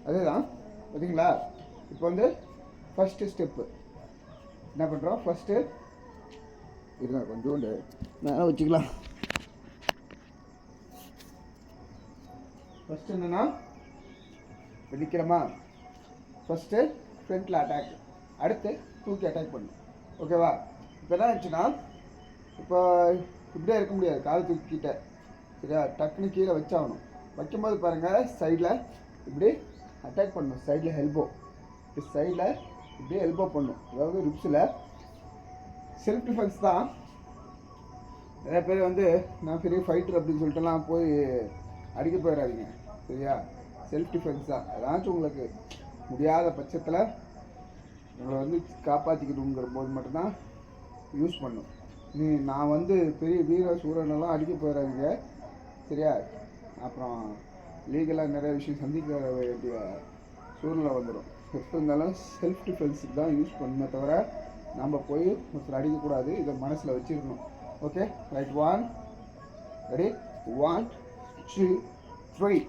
அதுதான் பார்த்தீங்களா. இப்போ வந்து ஃபஸ்ட்டு ஸ்டெப்பு என்ன பண்ணுறோம், ஃபஸ்ட்டு இருங்க கொஞ்சோண்டு மேலே வச்சுக்கலாம். ஃபஸ்ட்டு என்னென்னா நிற்கிறோமா, ஃபஸ்ட்டு ஃப்ரண்ட்டில் அட்டாக், அடுத்து தூக்கி அட்டாக் பண்ணணும். ஓகேவா. இப்போ என்ன ஆச்சுன்னா, இப்போ இப்படியே இருக்க முடியாது, கால் தூக்கிட்ட சரியா, டக்குன்னு கீழே வச்சாகணும். வைக்கும்போது பாருங்கள் சைடில் இப்படி அட்டாக் பண்ணணும், சைடில் எல்போ, இப்படி சைடில் இப்படியே எல்போ பண்ணணும். அதாவது ரிப்ஸில் செல்ஃப் டிஃபென்ஸ் தான். நிறைய பேர் வந்து நான் பெரிய ஃபைட்டர் அப்படின்னு சொல்லிட்டுலாம் போய் அடிக்க போயிடாதீங்க சரியா. செல்ஃப் டிஃபென்ஸ் தான். ஏதாச்சும் உங்களுக்கு முடியாத பட்சத்தில் உங்களை வந்து காப்பாற்றிக்கணுங்கிற போது மட்டும்தான் யூஸ் பண்ணும். நான் வந்து பெரிய வீர சூரனெல்லாம் அடிக்க போயிடாதீங்க சரியா. அப்புறம் லீகலாக நிறைய விஷயம் சந்திக்க வேண்டிய சூழ்நிலை வந்துடும். எப்போ இருந்தாலும் செல்ஃப் டிஃபென்ஸுக்கு தான் யூஸ் பண்ணுமே தவிர நம்ம போய் ஒருத்தர் அடிக்கக்கூடாது. இதை மனசில் வச்சுருக்கணும். Okay right. 1 ரெடி, 1 2 3.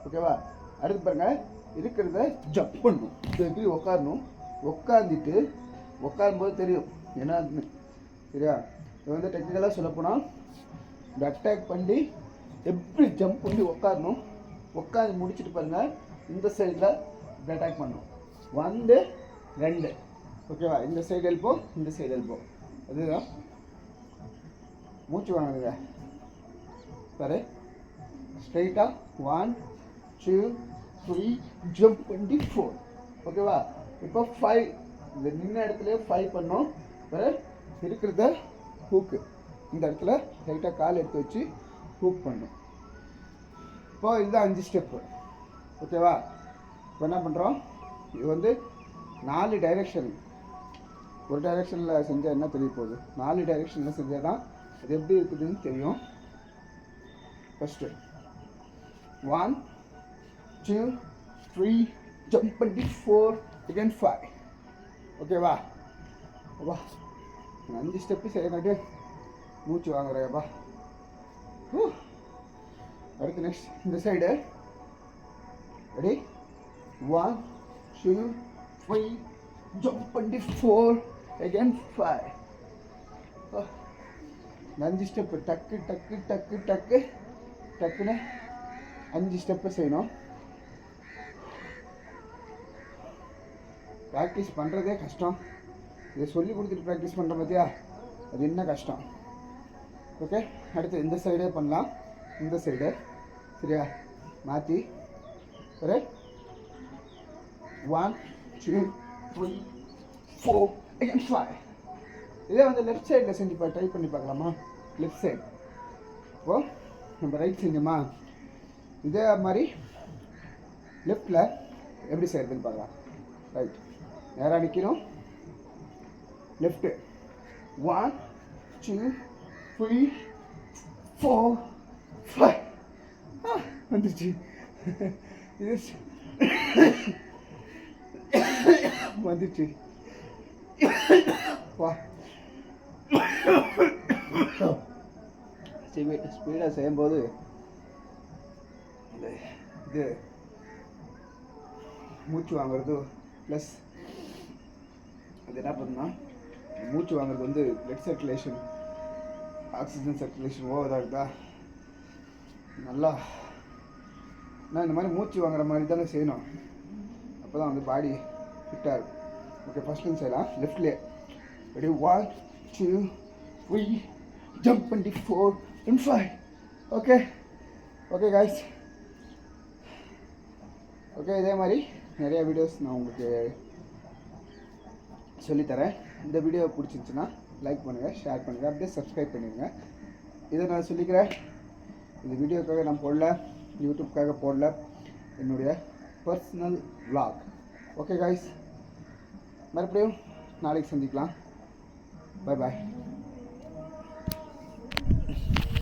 ஓகேவா. அடுத்து பாருங்கள், இருக்கிறத ஜம்ப் பண்ணணும். எப்படி உட்காரணும், உட்காந்துட்டு உட்காரும்போது தெரியும் என்னன்னு சரியா. இது வந்து டெக்னிக்கலாக சொல்லப்போனால் இந்த அட்டாக் பண்ணி எப்படி ஜம்ப் பண்ணி உட்காரணும், உட்காந்து முடிச்சுட்டு பாருங்கள் இந்த சைடில் இப்படி அட்டாக் பண்ணணும். 1 2. ஓகேவா. இந்த சைடு எல்போ, இந்த சைடு எல்போ. அதுதான் மூச்சு வாங்குதுங்க சரி. ஸ்ட்ரைட்டாக 1 2 3 ஜம்ப் பண்ணி 4. ஓகேவா. இப்போ 5, இந்த நின்ன இடத்துல 5 பண்ணோம். இருக்கிறத ஹூக்கு இந்த இடத்துல லைட்டாக கால் எடுத்து வச்சு ஹூக் பண்ணும். இப்போ இதுதான் 5 ஸ்டெப்பு. ஓகேவா. இப்போ என்ன பண்ணுறோம், இது வந்து 4 டைரெக்ஷன். ஒரு டைரெக்ஷனில் செஞ்சால் என்ன தெரிய போகுது, 4 டைரெக்ஷனில் செஞ்சால் தான் அது எப்படி இருக்குதுன்னு தெரியும். ஃபஸ்ட்டு 1 2 3 ஜம்ப் பண்ணி 4 again 5. ஓகேவா. வா 5 ஸ்டெப்பு செய்யணாட்டு மூச்சு வாங்குறேப்பா. அடுத்து நெக்ஸ்ட் இந்த சைடு ரெடி, 1 2 3 ஜம்ப் பண்ணி 4 again 5. 5 ஸ்டெப்பு டக்கு டக்கு டக்கு டக்கு டக்குன்னு 5 ஸ்டெப்பு செய்யணும். ப்ராக்டிஸ் பண்ணுறதே கஷ்டம். இதை சொல்லி கொடுத்துட்டு ப்ராக்டிஸ் பண்ணுற பார்த்தியா, அது என்ன கஷ்டம். ஓகே. அடுத்து இந்த சைடே பண்ணலாம், இந்த சைடு சரியா மாற்றி. சரி 1 2 3 4 again 5. இதே வந்து லெஃப்ட் சைடில் செஞ்சு ட்ரை பண்ணி பார்க்கலாமா. லெஃப்ட் சைடு இப்போ நம்ம ரைட் செஞ்சோமா, இதே மாதிரி லெஃப்டில் எப்படி செய்யறதுன்னு பார்க்கலாம். ரைட் நேராக நிற்கணும். லெஃப்ட்டு 1 2 3 4 5. வந்துருச்சு. இது வந்துருச்சு. வா ஸ்பீடாக செய்யும்போது இது மூச்சு வாங்குறது ப்ளஸ் அது என்ன பண்ணுன்னா, மூச்சு வாங்குறது வந்து பிளட் சர்க்குலேஷன், ஆக்சிஜன் சர்க்குலேஷன் ஓவராக இருக்குதா நல்லா. நான் இந்த மாதிரி மூச்சு வாங்குற மாதிரி தானே செய்யணும், அப்போ தான் வந்து பாடி ஃபிட்டாக இருக்கும். ஓகே ஃபஸ்ட்லேயும் செய்யலாம். லெஃப்ட்லேயே ரெடி 1 2 3 ஜம்ப் பண்ணி 4 and 5. Okay okay guys. Okay இதே மாதிரி நிறைய வீடியோஸ் நான் உங்களுக்கு சொல்லித்தரேன். இந்த வீடியோ பிடிச்சிருந்துச்சுன்னா லைக் பண்ணுங்கள், ஷேர் பண்ணுங்கள், அப்படியே சப்ஸ்கிரைப் பண்ணிடுங்க. இதை நான் சொல்லிக்கிறேன், இந்த வீடியோக்காக நான் போடல, யூடியூப்காக போடல, என்னுடைய பர்சனல் vlog. ஓகே காய்ஸ், மறுபடியும் நாளைக்கு சந்திக்கலாம். பாய் பாய்.